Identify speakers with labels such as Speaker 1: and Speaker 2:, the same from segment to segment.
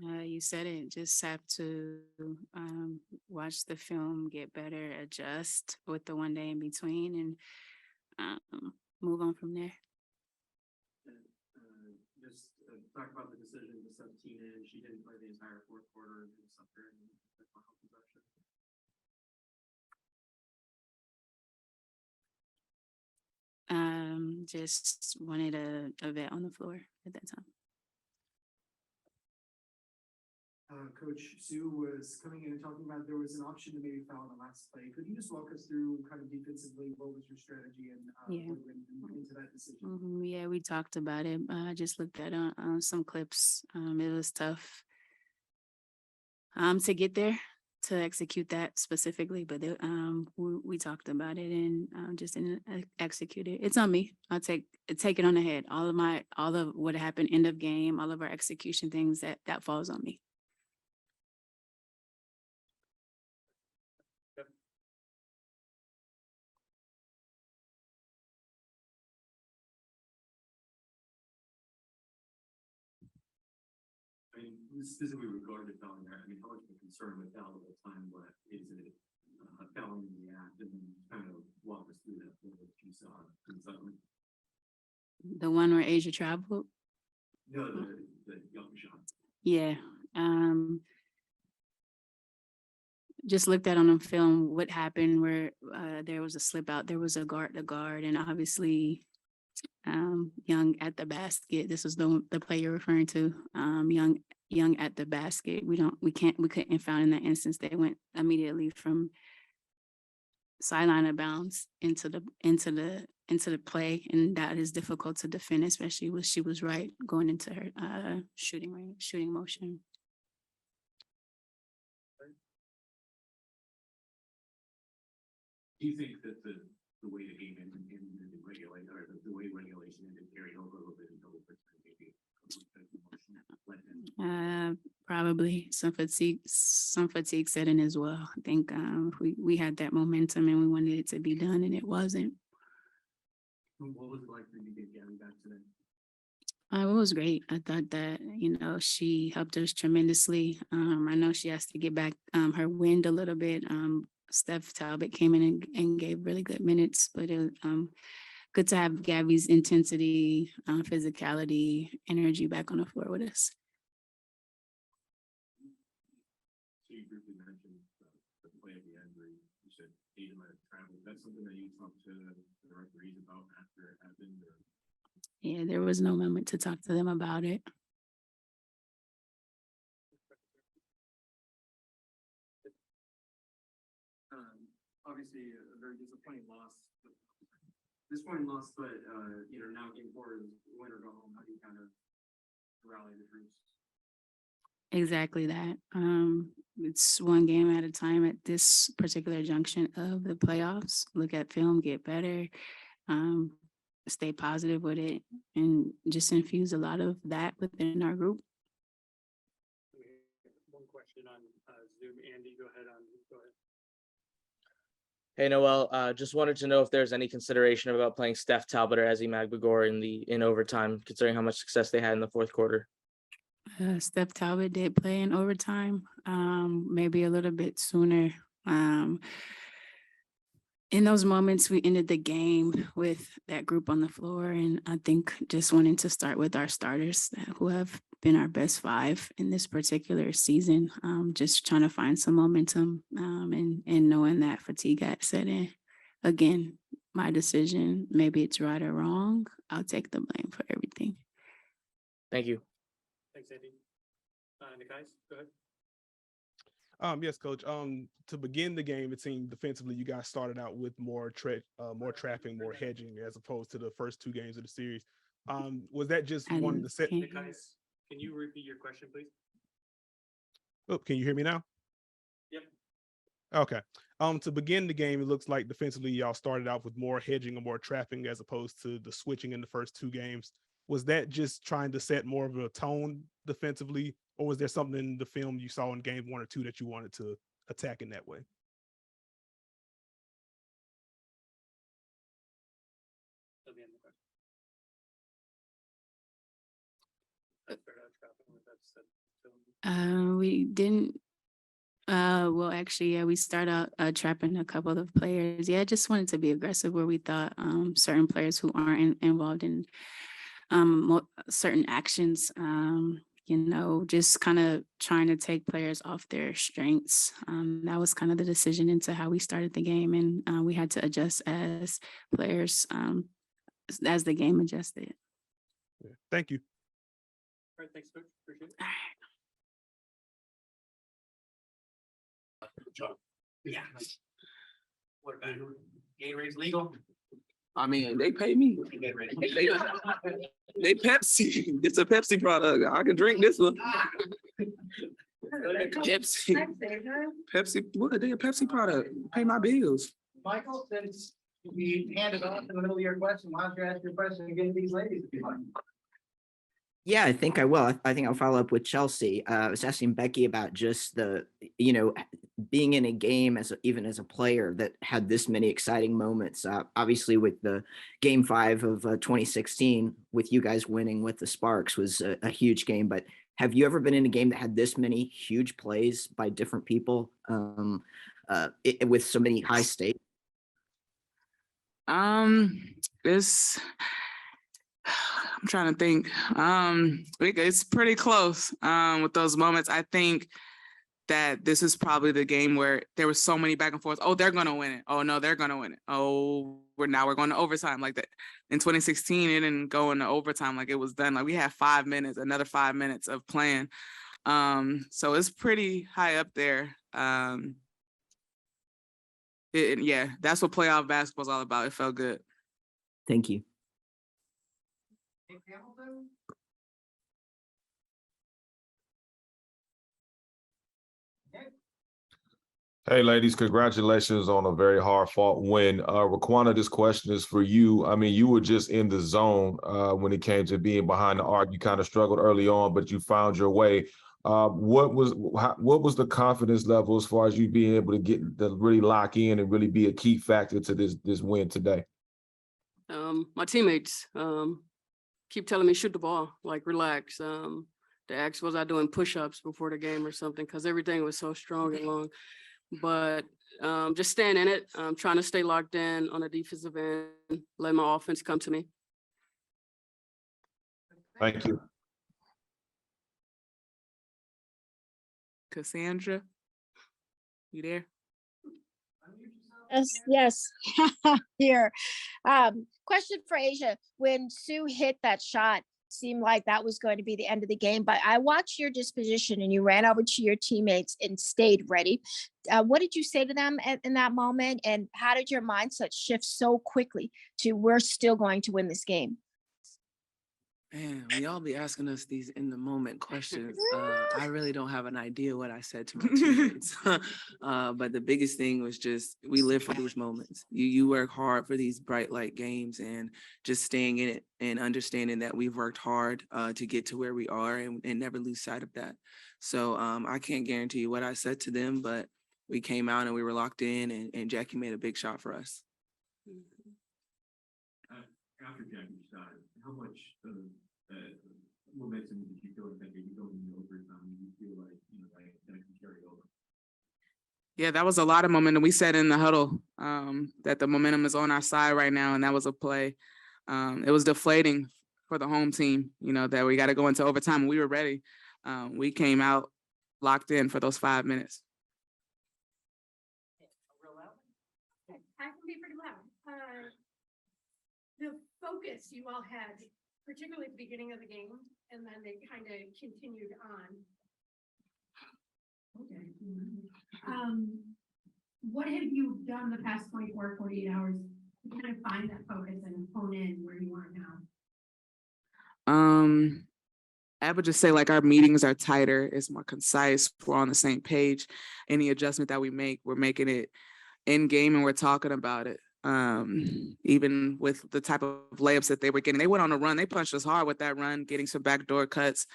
Speaker 1: You said it. Just have to watch the film, get better, adjust with the 1 day in between, and move on from there.
Speaker 2: And just talk about the decision to sub Tina in. She didn't play the entire fourth quarter and suffered in the final possession.
Speaker 1: Just wanted a vet on the floor at that time.
Speaker 2: Coach Sue was coming in and talking about there was an option to maybe foul on the last play. Could you just walk us through kind of defensively what was your strategy and what went into that decision?
Speaker 1: Yeah, we talked about it. I just looked at some clips. It was tough to get there to execute that specifically, but we talked about it and just didn't execute it. It's on me. I'll take it on the head. All of what happened end of game, all of our execution things that falls on me.
Speaker 2: I mean, specifically regarding fouling there, I mean, how much of a concern with that at the time left is it fouling in the act, and then kind of walk us through that what you saw in something?
Speaker 1: The one where Asia traveled.
Speaker 2: No, the young shot.
Speaker 1: Yeah. Just looked at on the film what happened where there was a slip out. There was a guard, and obviously Young at the basket. This was the play you're referring to. Young at the basket. We couldn't found in that instance. They went immediately from sideline of bounds into the play, and that is difficult to defend, especially when she was right going into her shooting motion.
Speaker 2: Do you think that the way the game ended in the regulation, or the way regulation ended, carried over a little bit until the maybe
Speaker 1: probably some fatigue set in as well. I think we had that momentum and we wanted it to be done, and it wasn't.
Speaker 2: What was it like for you to get Gabby back today?
Speaker 1: It was great. I thought that, she helped us tremendously. I know she has to get back her wind a little bit. Steph Talbot came in and gave really good minutes, but it was good to have Gabby's intensity, physicality, energy back on the floor with us.
Speaker 2: So you briefly mentioned the play at the end where you said Aiden might have traveled. That's something that you talked to the referees about after it happened? Or?
Speaker 1: Yeah, there was no moment to talk to them about it.
Speaker 2: Obviously, a very disappointing loss. Disappointing loss, but now game 4 is win or go home. How do you kind of rally the troops?
Speaker 1: Exactly that. It's one game at a time at this particular junction of the playoffs. Look at film, get better, stay positive with it, and just infuse a lot of that within our group.
Speaker 2: One question on Zoom. Andy, go ahead.
Speaker 3: Hey, Noel, just wanted to know if there's any consideration about playing Steph Talbot or Ezzy Magbagor in overtime, considering how much success they had in the fourth quarter.
Speaker 1: Steph Talbot did play in overtime, maybe a little bit sooner. In those moments, we ended the game with that group on the floor, and I think just wanting to start with our starters who have been our best 5 in this particular season, just trying to find some momentum and knowing that fatigue had set in. Again, my decision, maybe it's right or wrong. I'll take the blame for everything.
Speaker 3: Thank you.
Speaker 2: Thanks, Andy. Nikai, go ahead.
Speaker 4: Yes, Coach. To begin the game, it seemed defensively you guys started out with more trapping, more hedging, as opposed to the first 2 games of the series. Was that just one of the set?
Speaker 2: Nikai, can you repeat your question, please?
Speaker 4: Oh, can you hear me now?
Speaker 2: Yep.
Speaker 4: Okay. To begin the game, it looks like defensively y'all started out with more hedging or more trapping as opposed to the switching in the first 2 games. Was that just trying to set more of a tone defensively, or was there something in the film you saw in game 1 or 2 that you wanted to attack in that way?
Speaker 1: We didn't. Well, actually, yeah, we started out trapping a couple of players. Yeah, I just wanted to be aggressive where we thought certain players who aren't involved in certain actions, just kind of trying to take players off their strengths. That was kind of the decision into how we started the game, and we had to adjust as players as the game adjusted.
Speaker 4: Yeah. Thank you.
Speaker 5: All right, thanks, Coach. Appreciate it.
Speaker 2: Yeah.
Speaker 5: What about Gatorade's legal?
Speaker 6: I mean, they pay me. They Pepsi. It's a Pepsi product. I can drink this one. Pepsi. Pepsi. What? They a Pepsi product. Pay my bills.
Speaker 2: Michael, since we handed off in the middle of your question, why don't you ask your question again to these ladies if you like?
Speaker 7: Yeah, I think I will. I think I'll follow up with Chelsea. I was asking Becky about just the, being in a game even as a player that had this many exciting moments. Obviously, with the Game 5 of 2016, with you guys winning with the Sparks was a huge game. But have you ever been in a game that had this many huge plays by different people with so many high stakes?
Speaker 6: I'm trying to think. It's pretty close with those moments. I think that this is probably the game where there was so many back and forth. Oh, they're gonna win it. Oh no, they're gonna win it. Oh, we're going to overtime. Like that in 2016, it didn't go into overtime. Like it was done. Like we had 5 minutes, another 5 minutes of playing. So it's pretty high up there. Yeah, that's what playoff basketball is all about. It felt good.
Speaker 7: Thank you.
Speaker 8: Hey, ladies, congratulations on a very hard-fought win. Raquana, this question is for you. I mean, you were just in the zone when it came to being behind the arc. You kind of struggled early on, but you found your way. What was the confidence level as far as you being able to really lock in and really be a key factor to this win today?
Speaker 5: My teammates keep telling me shoot the ball, like relax. They asked was I doing push-ups before the game or something because everything was so strong and long. But just staying in it, trying to stay locked in on the defensive end, let my offense come to me.
Speaker 8: Thank you.
Speaker 6: Cassandra, you there?
Speaker 9: Yes. Here. Question for Asia. When Sue hit that shot, seemed like that was going to be the end of the game, but I watched your disposition and you ran over to your teammates and stayed ready. What did you say to them in that moment? And how did your mindset shift so quickly to we're still going to win this game?
Speaker 10: Man, when y'all be asking us these in the moment questions, I really don't have an idea what I said to my teammates. But the biggest thing was just, we live for these moments. You work hard for these bright light games and just staying in it and understanding that we've worked hard to get to where we are and never lose sight of that. So I can't guarantee you what I said to them, but we came out and we were locked in and Jackie made a big shot for us.
Speaker 11: After Jackie's shot, how much momentum did you feel like that you go in the overtime? You feel like that can carry over?
Speaker 6: Yeah, that was a lot of momentum. We said in the huddle that the momentum is on our side right now, and that was a play. It was deflating for the home team, that we got to go into overtime. We were ready. We came out locked in for those 5 minutes.
Speaker 12: I can be pretty loud. The focus you all had, particularly at the beginning of the game, and then they kind of continued on. Okay. What have you done the past 24, 48 hours to kind of find that focus and hone in where you are now?
Speaker 6: I would just say our meetings are tighter, it's more concise, we're on the same page. Any adjustment that we make, we're making it in game and we're talking about it. Even with the type of layups that they were getting, they went on a run, they punched us hard with that run, getting some backdoor cuts.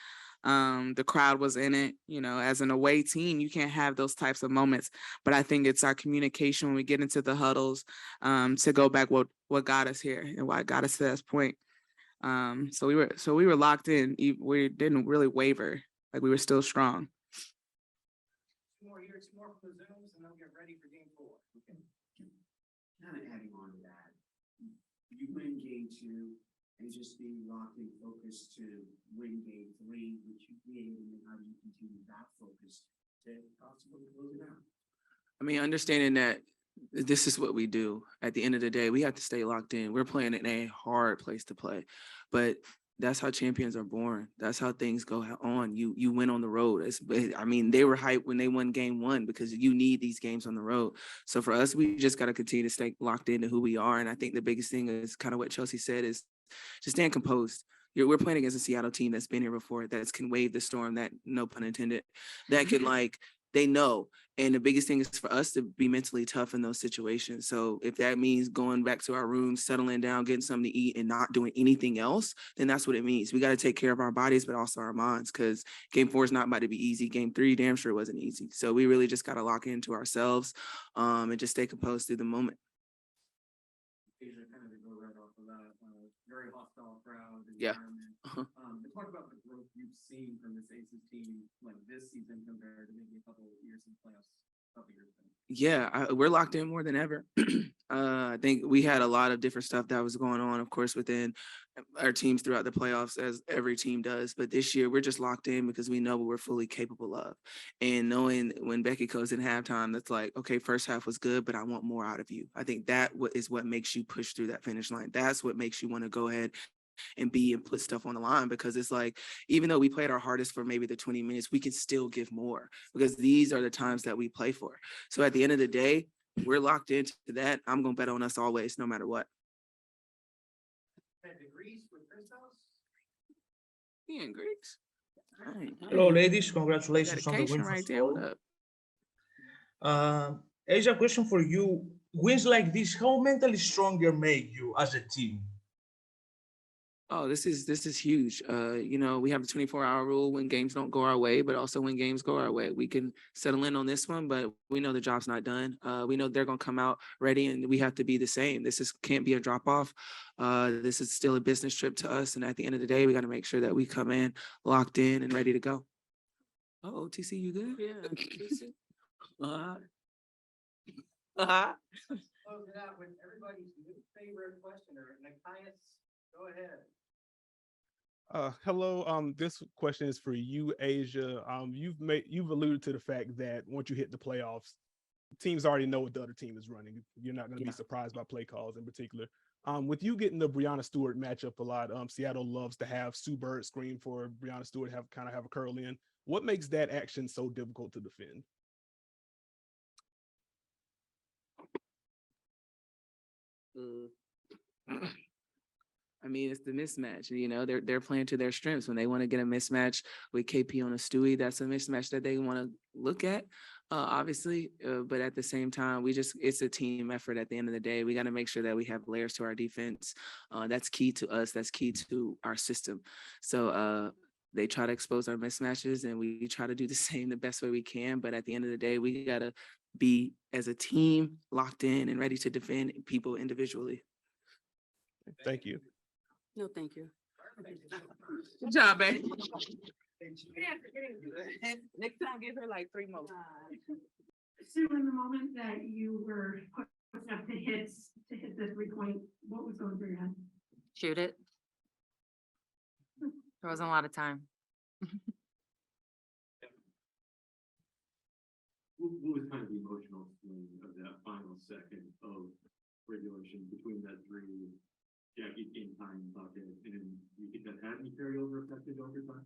Speaker 6: The crowd was in it, as an away team, you can't have those types of moments, but I think it's our communication when we get into the huddles, to go back what got us here and why got us to this point. So we were locked in. We didn't really waver Like we were still strong.
Speaker 2: 2 more years, 2 more from the Zooms, and then we'll get ready for game 4. Okay.
Speaker 11: Kind of adding on to that, you win game 2 and just being locked and focused to win game 3, which you did, and then how do you continue that focus to possibly close it out?
Speaker 10: I mean, understanding that this is what we do. At the end of the day, we have to stay locked in. We're playing in a hard place to play, but that's how champions are born. That's how things go on. You win on the road. I mean, they were hyped when they won game 1 because you need these games on the road. So for us, we just got to continue to stay locked into who we are. And I think the biggest thing is kind of what Chelsea said is just staying composed. We're playing against a Seattle team that's been here before, that can wave the storm, that, no pun intended, that can they know. And the biggest thing is for us to be mentally tough in those situations. So if that means going back to our rooms, settling down, getting something to eat and not doing anything else, then that's what it means. We got to take care of our bodies, but also our minds, because game 4 is not about to be easy. Game 3, damn sure wasn't easy. So we really just got to lock into ourselves and just stay composed through the moment.
Speaker 2: Asia, kind of to go right off of that, very hostile crowd
Speaker 10: Yeah.
Speaker 2: environment. Talk about the growth you've seen from this Aces team, like this season compared to maybe a couple of years in the playoffs, a couple years ago.
Speaker 10: Yeah, we're locked in more than ever. I think we had a lot of different stuff that was going on, of course, within our teams throughout the playoffs, as every team does. But this year, we're just locked in because we know what we're fully capable of. And knowing when Becky goes in halftime, that's like, okay, first half was good, but I want more out of you. I think that is what makes you push through that finish line. That's what makes you want to go ahead and put stuff on the line, because it's like, even though we played our hardest for maybe the 20 minutes, we can still give more, because these are the times that we play for. So at the end of the day, we're locked into that. I'm going to bet on us always, no matter what.
Speaker 2: Degrees with Christos?
Speaker 10: He in Greeks.
Speaker 13: Hello, ladies. Congratulations on the win.
Speaker 10: Dedication right there. What up?
Speaker 13: Asia, question for you. Wins like this, how mentally stronger make you as a team?
Speaker 10: Oh, this is huge. We have the 24-hour rule when games don't go our way, but also when games go our way. We can settle in on this one, but we know the job's not done. We know they're gonna come out ready, and we have to be the same. Can't be a drop off. This is still a business trip to us, and at the end of the day, we got to make sure that we come in locked in and ready to go. Oh, TC, you good?
Speaker 5: Yeah.
Speaker 2: Close it out with everybody's new favorite questioner, Nikias. Go ahead.
Speaker 4: Hello. This question is for you, Asia. You've alluded to the fact that once you hit the playoffs, teams already know what the other team is running. You're not going to be surprised by play calls in particular. With you getting the Breonna Stewart matchup a lot, Seattle loves to have Sue Bird screen for Breonna Stewart, have a curl in. What makes that action so difficult to defend?
Speaker 10: I mean, it's the mismatch. They're playing to their strengths. When they want to get a mismatch with KP on a Stewie, that's a mismatch that they want to look at, obviously. But at the same time, it's a team effort at the end of the day. We got to make sure that we have layers to our defense. That's key to us. That's key to our system. So they try to expose our mismatches, and we try to do the same the best way we can. But at the end of the day, we got to be, as a team, locked in and ready to defend people individually.
Speaker 4: Thank you.
Speaker 5: No, thank you.
Speaker 10: Good job, babe.
Speaker 12: Yeah,
Speaker 10: Next time, give her like 3 more.
Speaker 12: Sue, in the moment that you were putting up the hits to hit the 3-point, what was going through your head?
Speaker 14: Shoot it. There wasn't a lot of time.
Speaker 11: What was kind of the emotional feeling of that final second of regulation between that 3 Jackie game time bucket, and you think that had any carryover affected overtime?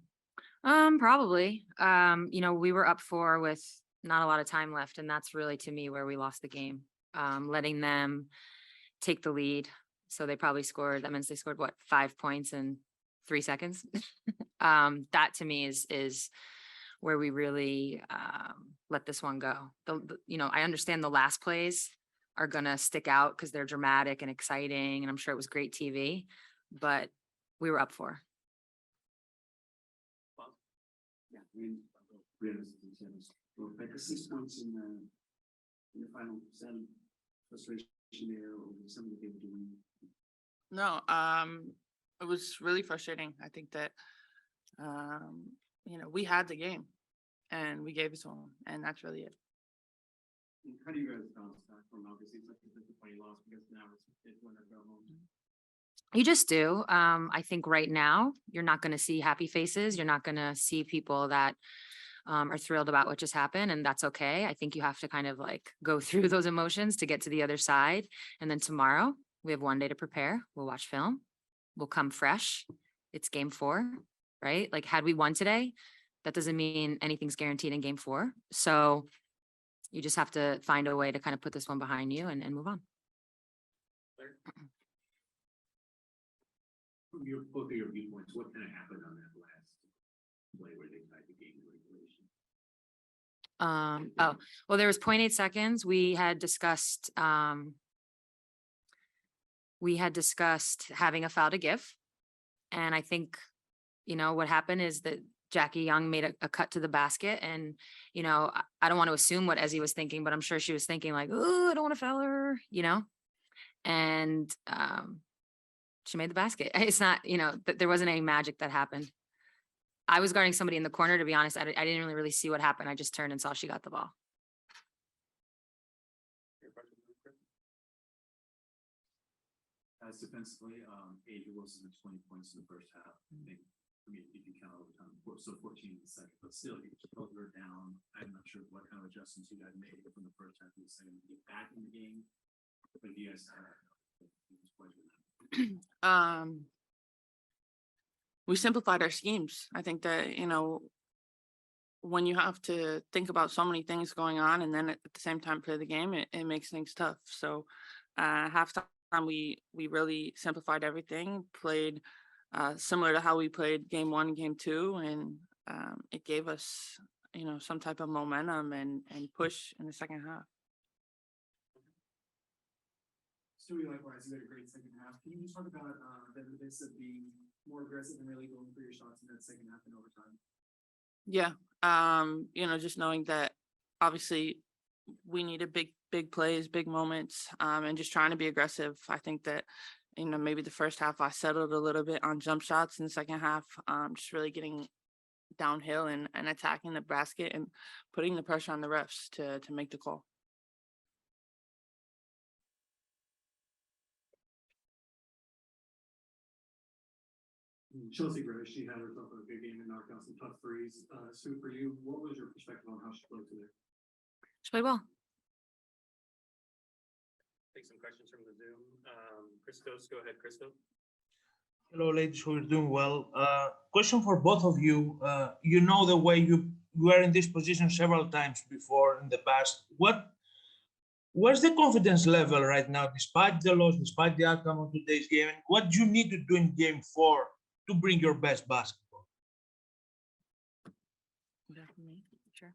Speaker 14: Probably. We were up 4 with not a lot of time left, and that's really, to me, where we lost the game. Letting them take the lead. So they probably scored, that means they scored 5 points in 3 seconds. That to me is where we really let this one go. I understand the last plays are gonna stick out because they're dramatic and exciting, and I'm sure it was great TV, but we were up 4.
Speaker 11: Yeah, like the 6 points in the final 7, frustration there over something that they were doing.
Speaker 15: No, it was really frustrating. I think that we had the game and we gave it to them, and that's really it.
Speaker 2: How do you guys bounce back from obviously such a disappointing loss because now it's when they go home?
Speaker 14: You just do. I think right now, you're not going to see happy faces. You're not going to see people that are thrilled about what just happened, and that's okay. I think you have to kind of like go through those emotions to get to the other side. And then tomorrow, we have one day to prepare. We'll watch film. We'll come fresh. It's game 4, right? Like, had we won today, that doesn't mean anything's guaranteed in game 4. So you just have to find a way to kind of put this one behind you and move on.
Speaker 11: From both of your viewpoints, what kind of happened on that last play where they tied the game in regulation?
Speaker 14: Oh, well, there was 0.8 seconds. We had discussed having a foul to give. And I think, what happened is that Jackie Young made a cut to the basket, and, I don't want to assume what Ezzy was thinking, but I'm sure she was thinking like, oh, I don't want to foul her, and she made the basket. It's not, there wasn't any magic that happened. I was guarding somebody in the corner, to be honest. I didn't really see what happened. I just turned and saw she got the ball.
Speaker 11: As defensively, Asia Wilson had 20 points in the first half. If you count overtime, so 14 in the second, but still, you held her down. I'm not sure what kind of adjustments you guys made from the first half to the second to get back in the game. But you guys
Speaker 15: We simplified our schemes. I think that, when you have to think about so many things going on and then at the same time play the game, it makes things tough. So halftime, we really simplified everything, played similar to how we played game 1 and game 2, and it gave us, some type of momentum and push in the second half.
Speaker 2: Stewie, likewise, you had a great second half. Can you just talk about the benefits of being more aggressive and really going for your shots in that second half and overtime?
Speaker 15: Yeah. Just knowing that obviously we needed big plays, big moments, and just trying to be aggressive. I think that, maybe the first half I settled a little bit on jump shots. In the second half, just really getting downhill and attacking the basket and putting the pressure on the refs to make the call.
Speaker 2: Chelsea Gray, she had herself a good game and knocked out some tough threes. Sue, for you, what was your perspective on how she played today?
Speaker 14: She played well.
Speaker 16: Take some questions from the Zoom. Christos, go ahead, Christos.
Speaker 13: Hello, ladies. Hope you're doing well. Question for both of you. The way you were in this position several times before in the past. Where's the confidence level right now, despite the loss, despite the outcome of today's game? And what do you need to do in game 4 to bring your best basketball?
Speaker 15: Sure.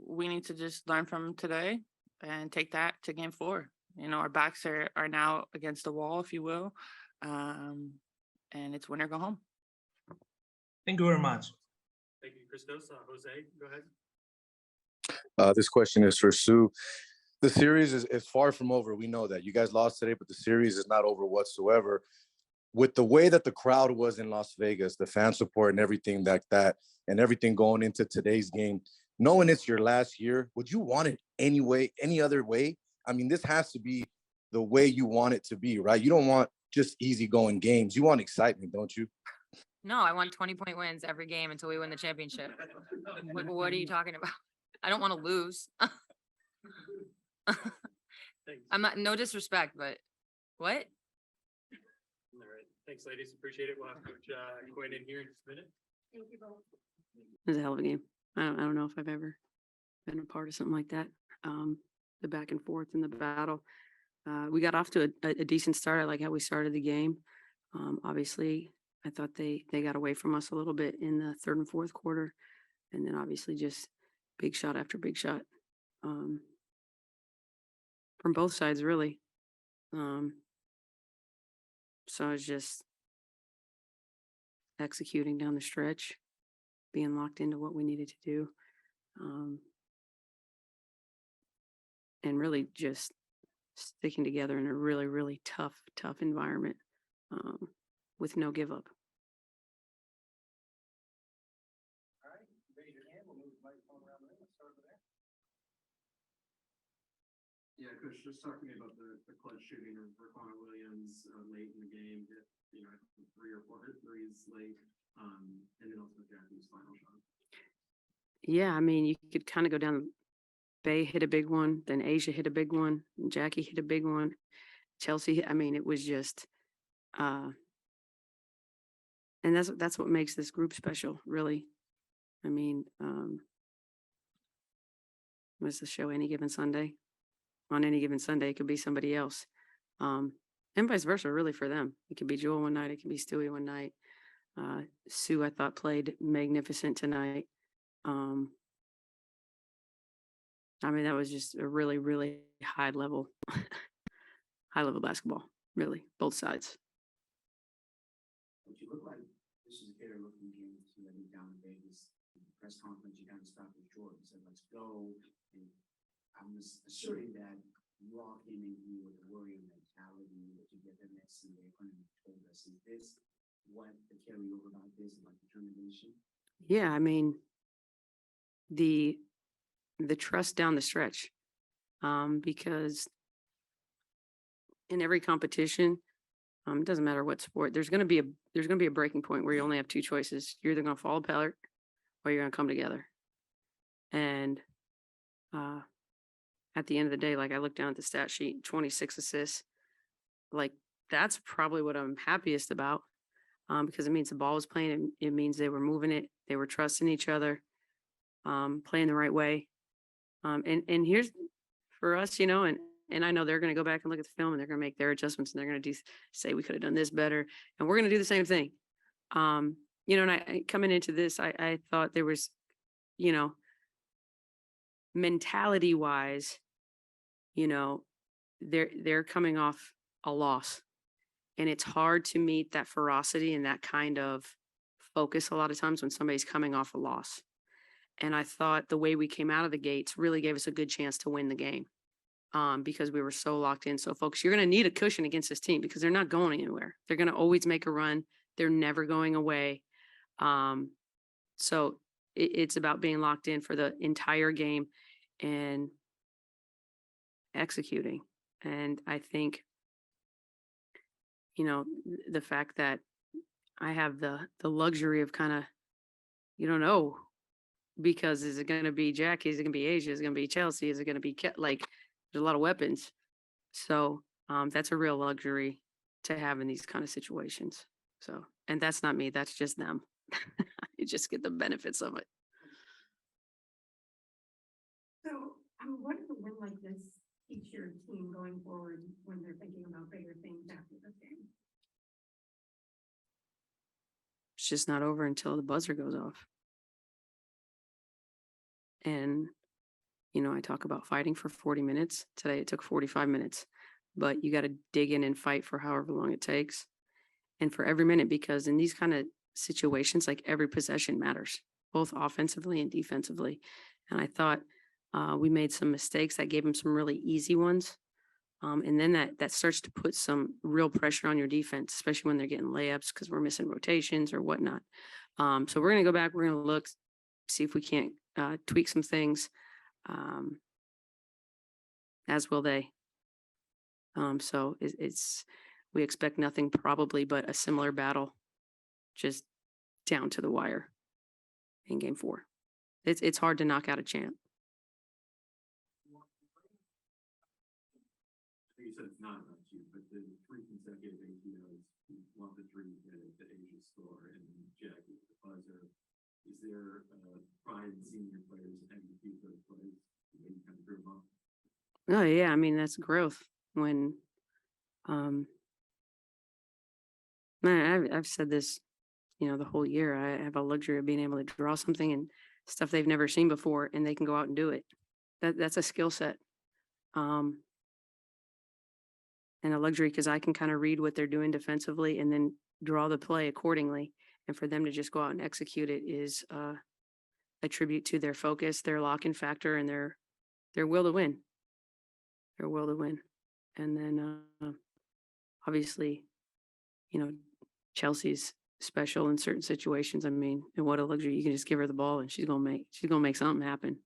Speaker 15: We need to just learn from today and take that to game 4. Our backs are now against the wall, if you will. And it's win or go home.
Speaker 13: Thank you very much.
Speaker 16: Thank you, Christos. Jose, go ahead.
Speaker 17: This question is for Sue. The series is far from over. We know that. You guys lost today, but the series is not over whatsoever. With the way that the crowd was in Las Vegas, the fan support and everything like that, and everything going into today's game, knowing it's your last year, would you want it any other way? I mean, this has to be the way you want it to be, right? You don't want just easygoing games. You want excitement, don't you?
Speaker 14: No, I want 20-point wins every game until we win the championship. What are you talking about? I don't want to lose. I'm not, no disrespect, but what?
Speaker 16: All right. Thanks, ladies. Appreciate it. We'll have Coach Quinn in here in just a minute.
Speaker 12: Thank you both.
Speaker 5: It was a hell of a game. I don't know if I've ever been a part of something like that. The back and forth in the battle. We got off to a decent start. I like how we started the game. Obviously, I thought they got away from us a little bit in the third and fourth quarter. And then obviously just big shot after big shot. From both sides, really. So it's just executing down the stretch, being locked into what we needed to do. And really just sticking together in a really, really tough environment with no give up.
Speaker 2: Yeah, Coach, just talk to me about the clutch shooting of Raquana Williams late in the game. Hit, I think 3 or 4 threes late, and then also Jackie's final shot.
Speaker 5: Yeah, I mean, you could kind of go down. Bay hit a big one, then Asia hit a big one, and Jackie hit a big one. Chelsea, I mean, it was just, and that's what makes this group special, really. I mean, what's the show? Any Given Sunday. On any given Sunday, it could be somebody else, and vice versa. Really, for them, it could be Jewel one night, it could be Stewie one night. Sue, I thought, played magnificent tonight. I mean, that was just a really, really high level basketball, really, both sides.
Speaker 11: But you look like this is a better looking game to let me down in Vegas. In the press conference, you kind of stopped with Jordan, said, let's go. And I was asserting that you all came in here with a warrior mentality that you get the next and they told us, is this what the carryover about this, like determination?
Speaker 5: Yeah, I mean, the trust down the stretch, because in every competition, it doesn't matter what sport, there's going to be a breaking point where you only have two choices. You're either going to fall apart or you're going to come together. And at the end of the day, like I look down at the stat sheet, 26 assists, like that's probably what I'm happiest about, because it means the ball was playing. It means they were moving it. They were trusting each other, playing the right way. And here's for us, and I know they're going to go back and look at the film and they're going to make their adjustments and they're going to say we could have done this better, and we're going to do the same thing. And I coming into this, I thought there was, mentality wise, they're coming off a loss, and it's hard to meet that ferocity and that kind of focus a lot of times when somebody's coming off a loss. And I thought the way we came out of the gates really gave us a good chance to win the game, because we were so locked in, so focused. You're going to need a cushion against this team because they're not going anywhere. They're going to always make a run. They're never going away. So it's about being locked in for the entire game and executing. And I think, the fact that I have the luxury of kind of, you don't know, because is it going to be Jackie? Is it going to be Asia? Is it going to be Chelsea? Is it going to be like, there's a lot of weapons. So that's a real luxury to have in these kind of situations. So, and that's not me, that's just them. You just get the benefits of it.
Speaker 12: So, what does a win like this teach your team going forward when they're thinking about bigger things after this game?
Speaker 5: It's just not over until the buzzer goes off. And, I talk about fighting for 40 minutes. Today it took 45 minutes, but you got to dig in and fight for however long it takes. And for every minute, because in these kind of situations, like every possession matters, both offensively and defensively. And I thought we made some mistakes that gave them some really easy ones. And then that starts to put some real pressure on your defense, especially when they're getting layups because we're missing rotations or whatnot. So we're going to go back. We're going to look, see if we can't tweak some things, as will they. So we expect nothing probably but a similar battle, just down to the wire in game 4. It's hard to knock out a champ.
Speaker 2: You said it's not about you, but the 3 consecutive ATOs, one of the 3 that Asia score and Jackie the buzzer. Is there pride in seeing your players execute those plays? You kind of grew them up.
Speaker 5: Oh yeah, I mean that's growth. When I've said this, the whole year. I have a luxury of being able to draw something and stuff they've never seen before, and they can go out and do it. That's a skill set. And a luxury because I can kind of read what they're doing defensively and then draw the play accordingly. And for them to just go out and execute it is a tribute to their focus, their lock-in factor, and their will to win. Their will to win. And then obviously, Chelsea's special in certain situations. I mean, and what a luxury. You can just give her the ball and she's gonna make something happen.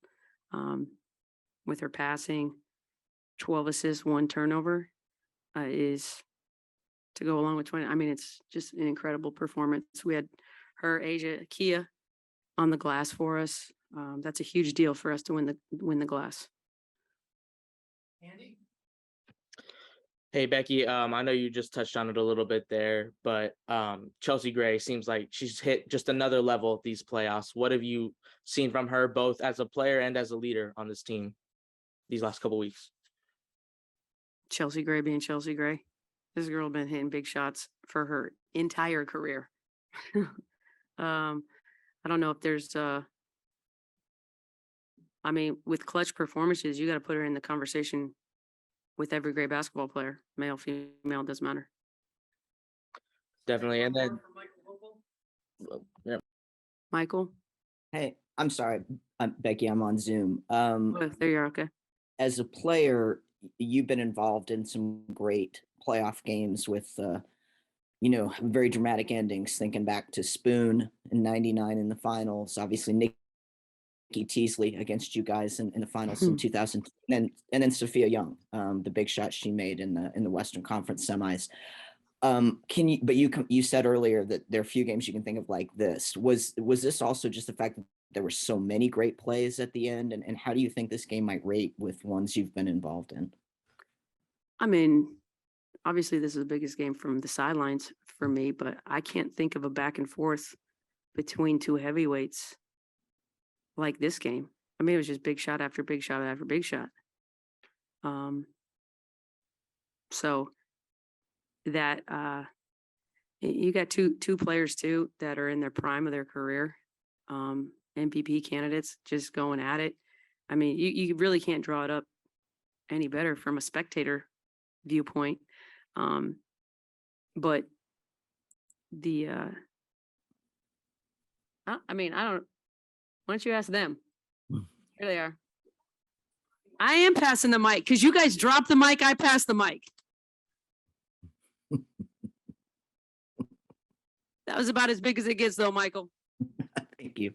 Speaker 5: With her passing, 12 assists, 1 turnover, is to go along with 20. I mean, it's just an incredible performance. We had her, Asia, Kia on the glass for us. That's a huge deal for us to win the glass.
Speaker 11: Andy?
Speaker 3: Hey Becky, I know you just touched on it a little bit there, but Chelsea Gray seems like she's hit just another level these playoffs. What have you seen from her, both as a player and as a leader on this team these last couple weeks?
Speaker 5: Chelsea Gray being Chelsea Gray. This girl been hitting big shots for her entire career. I don't know if there's I mean, with clutch performances, you got to put her in the conversation with every great basketball player, male, female, doesn't matter.
Speaker 3: Definitely. And then yeah.
Speaker 5: Michael?
Speaker 7: Hey, I'm sorry, Becky, I'm on Zoom.
Speaker 5: Oh, there you are. Okay.
Speaker 7: As a player, you've been involved in some great playoff games with, very dramatic endings. Thinking back to Spoon in '99 in the finals, obviously Nikki Teasley against you guys in the finals in 2010, and then Sophia Young, the big shot she made in the Western Conference semis. You said earlier that there are a few games you can think of like this. Was this also just the fact that there were so many great plays at the end? And how do you think this game might rate with ones you've been involved in?
Speaker 5: I mean, obviously this is the biggest game from the sidelines for me, but I can't think of a back and forth between two heavyweights like this game. I mean, it was just big shot after big shot after big shot. So that you got two players too that are in their prime of their career, MVP candidates just going at it. I mean, you really can't draw it up any better from a spectator viewpoint. But the I mean, I don't. Why don't you ask them? Here they are. I am passing the mic because you guys dropped the mic. I passed the mic. That was about as big as it gets, though, Michael.
Speaker 7: Thank you.